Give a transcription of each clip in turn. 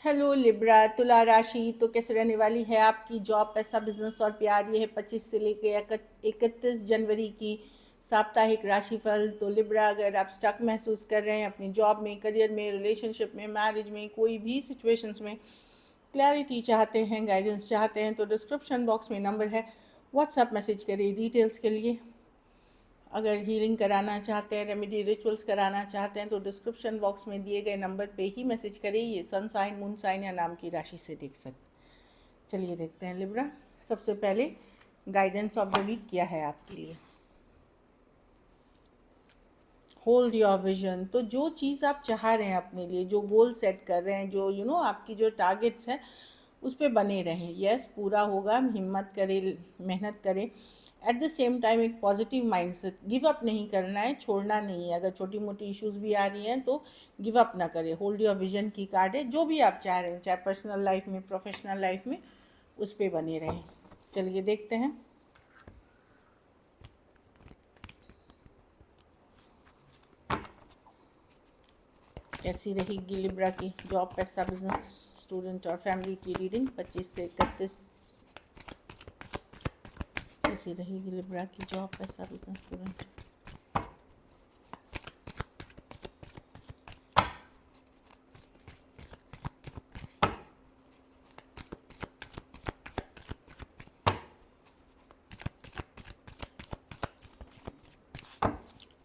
Hello Libra, तुला राशि तो कैसे रहने वाली है आपकी जॉब, पैसा, बिजनेस और प्यार। ये है 25 से लेके 31 जनवरी की साप्ताहिक राशिफल। तो लिब्रा, अगर आप स्टक महसूस कर रहे हैं अपनी जॉब में, करियर में, रिलेशनशिप में, मैरिज में, कोई भी सिचुएशंस में क्लैरिटी चाहते हैं, गाइडेंस चाहते हैं, तो डिस्क्रिप्शन बॉक्स में नंबर है, व्हाट्सएप मैसेज करिए डिटेल्स के लिए। अगर हीलिंग कराना चाहते हैं, रेमेडी रिचुअल्स कराना चाहते हैं, तो डिस्क्रिप्शन बॉक्स में दिए गए नंबर पे ही मैसेज करें। ये सन साइन, मून साइन या नाम की राशि से देख सकते। चलिए देखते हैं लिब्रा। सबसे पहले गाइडेंस ऑफ द वीक क्या है आपके लिए। Hold your vision. तो जो चीज़ आप चाह रहे हैं अपने लिए, जो गोल सेट कर रहे हैं, जो आपकी जो टारगेट्स हैं, उस पर बने रहें। यस, पूरा होगा, हिम्मत करें, मेहनत करें। एट द सेम टाइम एक पॉजिटिव माइंड से, गिव अप नहीं करना है, छोड़ना नहीं है। अगर छोटी मोटी इश्यूज भी आ रही हैं तो गिव अप ना करें। होल्ड योर विजन की कार्ड है, जो भी आप चाह रहे हैं, चाहे पर्सनल लाइफ में, प्रोफेशनल लाइफ में, उस पर बने रहें। चलिए देखते हैं। कैसी रहेगी लिब्रा की जॉब, पैसा, बिजनेस, स्टूडेंट और फैमिली की रीडिंग 25 से 31। कैसी रहेगी लिब्रा की जॉब, पैसा, business, student.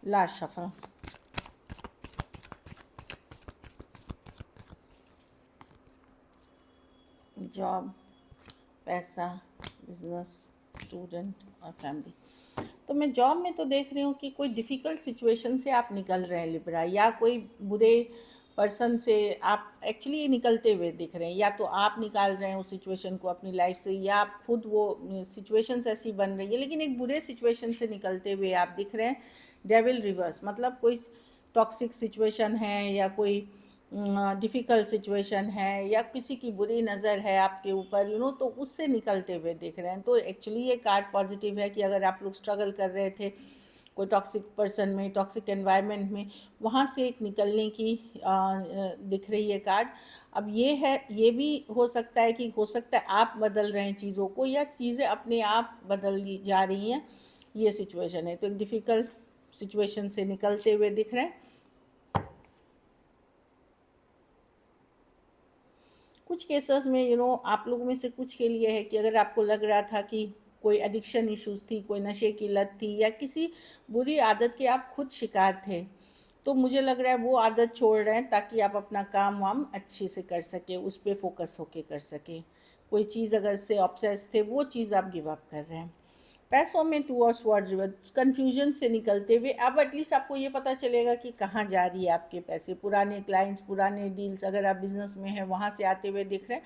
Last shuffle. Job, पैसा, बिजनेस, स्टूडेंट और फैमिली। तो मैं जॉब में तो देख रही हूँ कि कोई डिफ़िकल्ट सिचुएशन से आप निकल रहे हैं लिब्रा, या कोई बुरे पर्सन से आप एक्चुअली निकलते हुए दिख रहे हैं। या तो आप निकाल रहे हैं उस सिचुएशन को अपनी लाइफ से, या आप खुद वो सिचुएशंस ऐसी बन रही है, लेकिन एक बुरे सिचुएशन से निकलते हुए आप दिख रहे हैं। डेविल रिवर्स, मतलब कोई टॉक्सिक सिचुएशन है, या कोई डिफ़िकल्ट सिचुएशन है, या किसी की बुरी नज़र है आपके ऊपर, तो उससे निकलते हुए दिख रहे हैं। तो एक्चुअली ये कार्ड पॉजिटिव है कि अगर आप लोग स्ट्रगल कर रहे थे कोई टॉक्सिक पर्सन में, टॉक्सिक एनवायरनमेंट में, वहाँ से एक निकलने की दिख रही है कार्ड। अब ये है, ये भी हो सकता है कि हो सकता है आप बदल रहे हैं चीज़ों को, या चीज़ें अपने आप बदल जा रही हैं। ये सिचुएशन है, तो एक डिफ़िकल्ट सिचुएशन से निकलते हुए दिख रहे हैं। कुछ केसेस में आप लोगों में से कुछ के लिए है कि अगर आपको लग रहा था कि कोई एडिक्शन इश्यूज थी, कोई नशे की लत थी, या किसी बुरी आदत के आप खुद शिकार थे, तो मुझे लग रहा है वो आदत छोड़ रहे हैं ताकि आप अपना काम वाम अच्छे से कर सके, उस पर फोकस होके कर सके। कोई चीज़ अगर से ऑब्सेस थे, वो चीज़ आप गिव अप कर रहे हैं। पैसों में टू ऑफ स्वॉर्ड्स, कन्फ्यूजन से निकलते हुए अब एटलीस्ट आपको ये पता चलेगा कि कहाँ जा रही है आपके पैसे। पुराने क्लाइंट्स, पुराने डील्स, अगर आप बिजनेस में हैं, वहाँ से आते हुए दिख रहे हैं।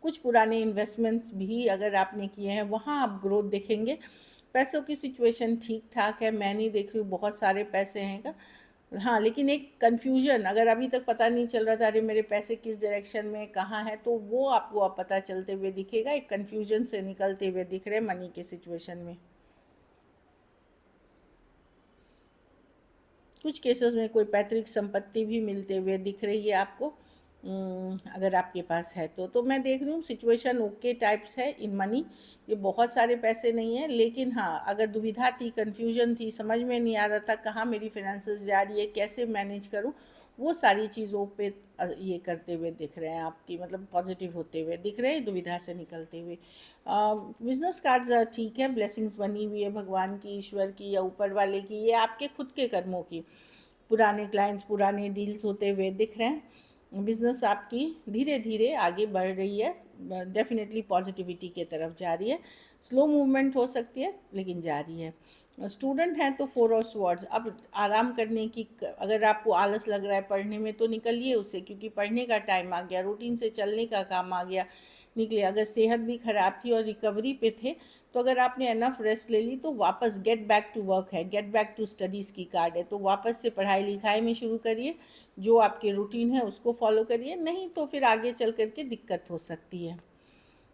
कुछ पुराने इन्वेस्टमेंट्स भी अगर आपने किए हैं, वहाँ आप ग्रोथ देखेंगे। पैसों की सिचुएशन ठीक ठाक है, मैं नहीं देख रही हूँ बहुत सारे पैसे हैं का। हाँ, लेकिन एक कन्फ्यूजन, अगर अभी तक पता नहीं चल रहा था अरे मेरे पैसे किस डायरेक्शन में कहाँ है, तो वो आपको अब पता चलते हुए दिखेगा। एक कन्फ्यूजन से निकलते हुए दिख रहे हैं मनी के सिचुएशन में। कुछ केसेस में कोई पैतृक संपत्ति भी मिलते हुए दिख रही है आपको, अगर आपके पास है तो मैं देख रही हूँ सिचुएशन ओके टाइप्स है इन मनी। ये बहुत सारे पैसे नहीं है, लेकिन हाँ, अगर दुविधा थी, कन्फ्यूजन थी, समझ में नहीं आ रहा था कहाँ मेरी फाइनेंसेस जा रही है, कैसे मैनेज करूँ, वो सारी चीज़ों पे ये करते हुए दिख रहे हैं आपकी, मतलब पॉजिटिव होते हुए दिख रहे हैं, दुविधा से निकलते हुए। बिजनेस कार्ड्स ठीक है, ब्लेसिंग्स बनी हुई है भगवान की, ईश्वर की या ऊपर वाले की, ये आपके खुद के कर्मों की। पुराने क्लाइंट्स, पुराने डील्स होते हुए दिख रहे हैं। बिजनेस आपकी धीरे धीरे आगे बढ़ रही है, डेफिनेटली पॉजिटिविटी के तरफ जा रही है। स्लो मूवमेंट हो सकती है, लेकिन जा रही है। स्टूडेंट हैं तो 4 ऑफ स्वॉर्ड्स, अब आराम करने की, अगर आपको आलस लग रहा है पढ़ने में तो निकलिए उससे, क्योंकि पढ़ने का टाइम आ गया, रूटीन से चलने का काम आ गया, निकले। अगर सेहत भी ख़राब थी और रिकवरी पे थे, तो अगर आपने इनफ रेस्ट ले ली तो वापस गेट बैक टू वर्क है, गेट बैक टू स्टडीज़ की कार्ड है। तो वापस से पढ़ाई लिखाई में शुरू करिए, जो आपके रूटीन है उसको फॉलो करिए, नहीं तो फिर आगे चल करके दिक्कत हो सकती है।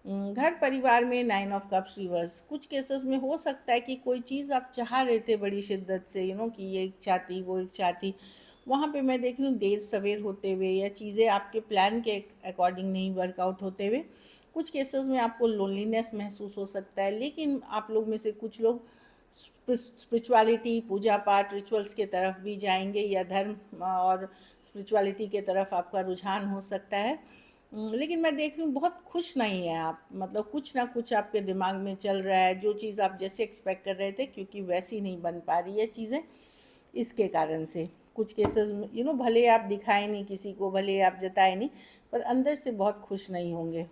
घर परिवार में 9 ऑफ कप्स रिवर्स, कुछ केसेस में हो सकता है कि कोई चीज़ आप चाह रहे थे बड़ी शिद्दत से, कि ये इच्छा थी, वो इच्छा थी, वहाँ पे मैं देख रही हूँ देर सवेर होते हुए या चीज़ें आपके प्लान के अकॉर्डिंग नहीं वर्कआउट होते हुए। कुछ केसेस में आपको लोनलीनेस महसूस हो सकता है, लेकिन आप लोग में से कुछ लोग स्पिरिचुअलिटी, पूजा पाठ, रिचुअल्स के तरफ भी जाएंगे या धर्म और स्पिरिचुअलिटी के तरफ आपका रुझान हो सकता है। लेकिन मैं देख रही हूँ बहुत खुश नहीं है आप, मतलब कुछ ना कुछ आपके दिमाग में चल रहा है, जो चीज़ आप जैसे एक्सपेक्ट कर रहे थे क्योंकि वैसी नहीं बन पा रही है चीज़ें, इसके कारण से कुछ केसेस में भले आप दिखाए नहीं किसी को, भले आप जताए नहीं, पर अंदर से बहुत खुश नहीं होंगे।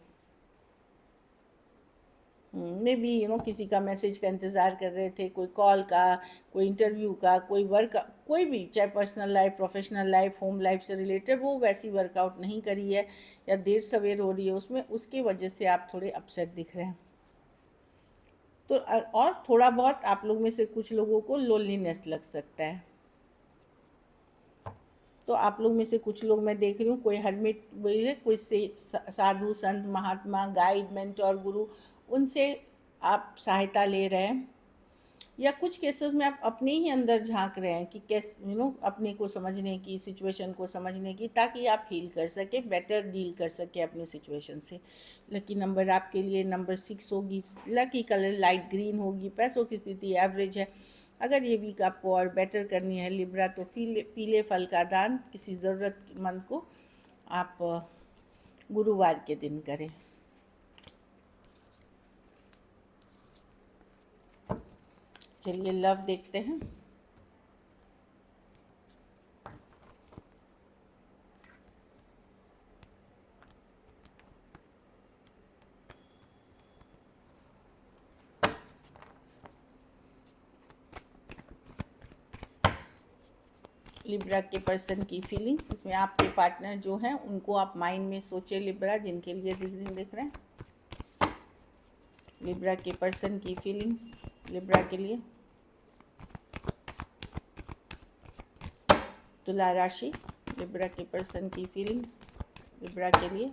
मे बी किसी का मैसेज का इंतज़ार कर रहे थे, कोई कॉल का, कोई इंटरव्यू का, कोई वर्क का, कोई भी, चाहे personal life, professional life, home life से रिलेटेड, वो वैसी वर्कआउट नहीं करी है या देर सवेर हो रही है उसमें, उसकी वजह से आप थोड़े अपसेट दिख रहे हैं। तो और थोड़ा बहुत आप लोग में से कुछ लोगों को लोनलीनेस लग सकता है। तो आप लोग में से कुछ लोग मैं देख रही हूँ, कोई हर्मिट वही है, कोई से साधु संत महात्मा गाइड मेंटोर गुरु, उनसे आप सहायता ले रहे हैं, या कुछ केसेस में आप अपने ही अंदर झांक रहे हैं कि कैसे अपने को समझने की, सिचुएशन को समझने की, ताकि आप हील कर सके, बेटर डील कर सके अपनी सिचुएशन से। लकी नंबर आपके लिए नंबर 6 होगी, लकी कलर लाइट ग्रीन होगी, पैसों की स्थिति एवरेज है। अगर ये वीक आपको और बेटर करनी है लिब्रा, तो पीले फल का दान किसी ज़रूरतमंद को आप गुरुवार के दिन करें। चलिए लव देखते हैं। लिब्रा के पर्सन की फीलिंग्स, इसमें आपके पार्टनर जो हैं उनको आप माइंड में सोचे लिब्रा, जिनके लिए रीडिंग देख रहे हैं। लिब्रा के पर्सन की फीलिंग्स लिब्रा के लिए। तुला राशि, लिब्रा के पर्सन की फीलिंग्स लिब्रा के लिए।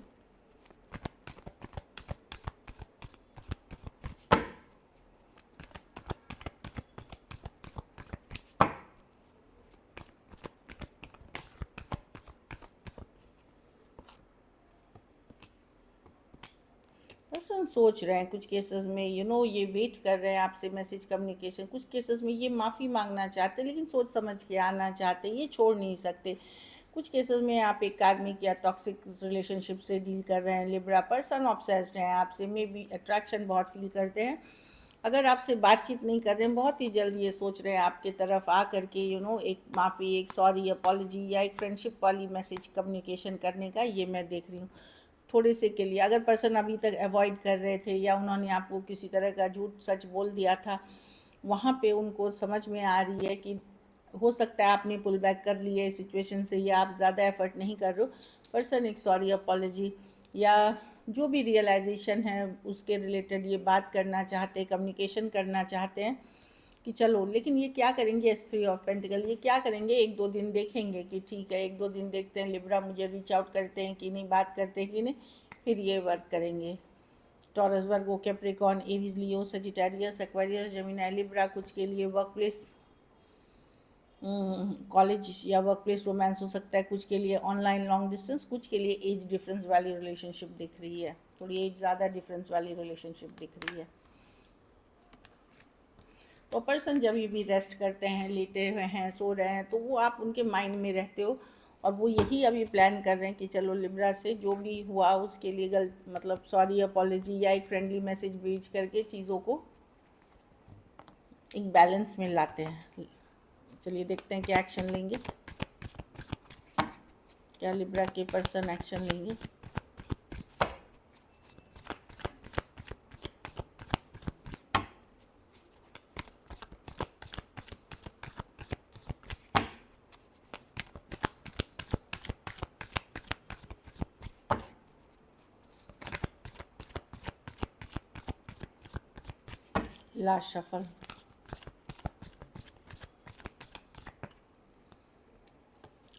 पर्सन सोच रहे हैं कुछ केसेस में, ये वेट कर रहे हैं आपसे मैसेज कम्युनिकेशन, कुछ केसेस में ये माफ़ी मांगना चाहते हैं, लेकिन सोच समझ के आना चाहते हैं, ये छोड़ नहीं सकते। कुछ केसेस में आप एक कार्मिक या टॉक्सिक रिलेशनशिप से डील कर रहे हैं लिब्रा। पर्सन ऑब्सेस्ड हैं आपसे, मे बी अट्रैक्शन बहुत फील करते हैं। अगर आपसे बातचीत नहीं कर रहे हैं, बहुत ही जल्द ये सोच रहे हैं आपके तरफ आ करके एक माफ़ी, एक सॉरी, अपॉलॉजी या एक फ्रेंडशिप वाली मैसेज कम्युनिकेशन करने का, ये मैं देख रही हूँ थोड़े से के लिए। अगर पर्सन अभी तक अवॉइड कर रहे थे या उन्होंने आपको किसी तरह का झूठ सच बोल दिया था, वहाँ पे उनको समझ में आ रही है कि हो सकता है आपने पुल बैक कर लिया है सिचुएशन से, या आप ज़्यादा एफर्ट नहीं कर रहे हो। पर्सन एक सॉरी, अपॉलॉजी या जो भी रियलाइजेशन है उसके रिलेटेड ये बात करना चाहते हैं, कम्युनिकेशन करना चाहते हैं कि चलो। लेकिन ये क्या करेंगे, S3 ऑफ पेंटिकल, ये क्या करेंगे, 1-2 दिन देखेंगे कि ठीक है, 1-2 दिन देखते हैं लिब्रा मुझे रीच आउट करते हैं कि नहीं, बात करते हैं कि नहीं, फिर ये वर्क करेंगे। टॉरस, वर्गो, Capricorn, Aries, Leo, Sagittarius, Aquarius, Gemini, Libra कुछ के लिए वर्क प्लेस, कॉलेज या वर्क प्लेस रोमांस हो सकता है, कुछ के लिए ऑनलाइन लॉन्ग डिस्टेंस, कुछ के लिए एज डिफरेंस वाली रिलेशनशिप दिख रही है, थोड़ी एज ज़्यादा डिफरेंस वाली रिलेशनशिप दिख रही है। तो पर्सन जब भी रेस्ट करते हैं, लेटे हुए हैं, सो रहे हैं, तो वो आप उनके माइंड में रहते हो, और वो यही अभी प्लान कर रहे हैं कि चलो लिब्रा से जो भी हुआ उसके लिए मतलब सॉरी, अपॉलॉजी या एक फ्रेंडली मैसेज भेज करके चीज़ों को एक बैलेंस में लाते हैं। चलिए देखते हैं क्या एक्शन लेंगे, क्या लिब्रा के पर्सन एक्शन लेंगे। लास्ट शफल,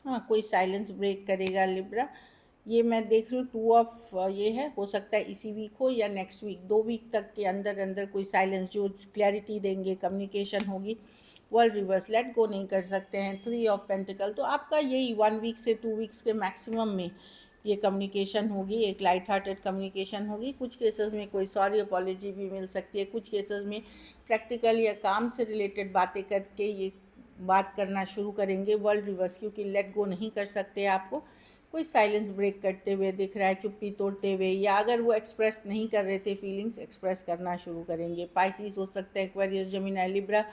हाँ, कोई साइलेंस ब्रेक करेगा लिब्रा, ये मैं देख रही हूँ 2 ऑफ ये है, हो सकता है इसी वीक हो या नेक्स्ट वीक, 2 वीक तक के अंदर अंदर कोई साइलेंस जो क्लैरिटी देंगे, कम्युनिकेशन होगी, वर्ल्ड रिवर्स, लेट गो नहीं कर सकते हैं, 3 ऑफ पेंटिकल। तो आपका यही 1 वीक से 2 वीक्स के मैक्सिमम में ये कम्युनिकेशन होगी, एक लाइट हार्टेड कम्युनिकेशन होगी। कुछ केसेस में कोई सॉरी अपॉलॉजी भी मिल सकती है, कुछ केसेस में प्रैक्टिकल या काम से रिलेटेड बातें करके ये बात करना शुरू करेंगे वर्ल्ड रिवर्स, क्योंकि लेट गो नहीं कर सकते आपको। कोई साइलेंस ब्रेक करते हुए दिख रहा है, चुप्पी तोड़ते हुए, या अगर वो एक्सप्रेस नहीं कर रहे थे फीलिंग्स, एक्सप्रेस करना शुरू करेंगे। पाइसिस हो सकते हैं, Aquarius, Gemini, Libra,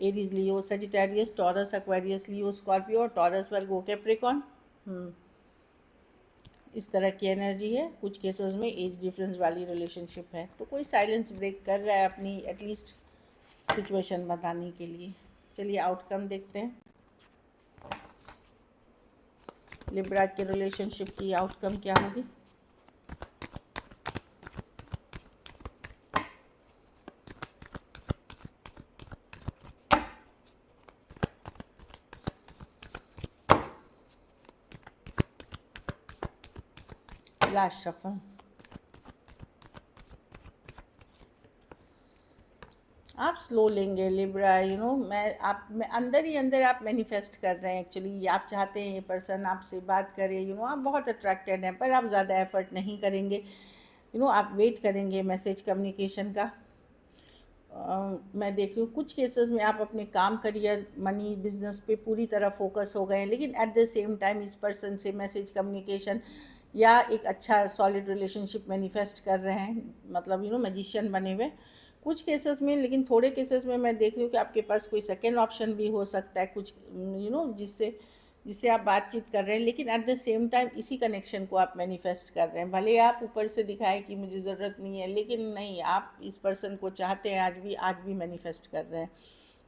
Aries, Leo, Sagittarius, taurus, Aquarius, लियो, स्कॉर्पियो, टॉरस, वर्गो, कैप्रिकॉन। इस तरह की एनर्जी है। कुछ केसेस में एज डिफरेंस वाली रिलेशनशिप है। तो कोई साइलेंस ब्रेक कर रहा है अपनी एटलीस्ट सिचुएशन बताने के लिए। चलिए आउटकम देखते हैं। लिब्रा के रिलेशनशिप की आउटकम क्या होगी? Last shuffle. आप स्लो लेंगे लिब्रा, मैं अंदर ही अंदर आप मैनिफेस्ट कर रहे हैं। एक्चुअली आप चाहते हैं ये पर्सन आपसे बात करे, आप बहुत अट्रैक्टेड हैं, पर आप ज़्यादा एफर्ट नहीं करेंगे। आप वेट करेंगे मैसेज कम्युनिकेशन का। मैं देख रही हूँ कुछ केसेस में आप अपने काम, करियर, मनी, बिजनेस पे पूरी तरह फोकस हो गए हैं, लेकिन एट द सेम टाइम इस पर्सन से मैसेज कम्युनिकेशन या एक अच्छा सॉलिड रिलेशनशिप मैनिफेस्ट कर रहे हैं, मतलब मैजिशियन बने हुए कुछ केसेस में। लेकिन थोड़े केसेस में मैं देख रही हूँ कि आपके पास कोई सेकेंड ऑप्शन भी हो सकता है, कुछ जिससे आप बातचीत कर रहे हैं, लेकिन एट द सेम टाइम इसी कनेक्शन को आप मैनिफेस्ट कर रहे हैं। भले आप ऊपर से दिखाएं कि मुझे ज़रूरत नहीं है, लेकिन नहीं, आप इस पर्सन को चाहते हैं, आज भी मैनिफेस्ट कर रहे हैं।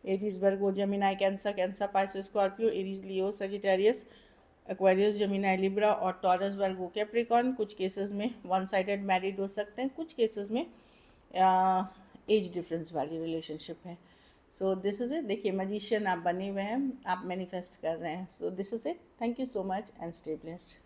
Aries, Virgo, Gemini, cancer, cancer, Pisces, Scorpio, Aries, Leo, Sagittarius, Aquarius, Gemini, Libra और टॉरस, वर्गो, कैप्रिकॉन। कुछ केसेस में वन साइडेड मैरिड हो सकते हैं, कुछ केसेस में एज डिफरेंस वाली रिलेशनशिप है। So this is it. देखिए मैजिशियन आप बने हुए हैं, आप मैनिफेस्ट कर रहे हैं। So this is it. Thank you so much and stay blessed.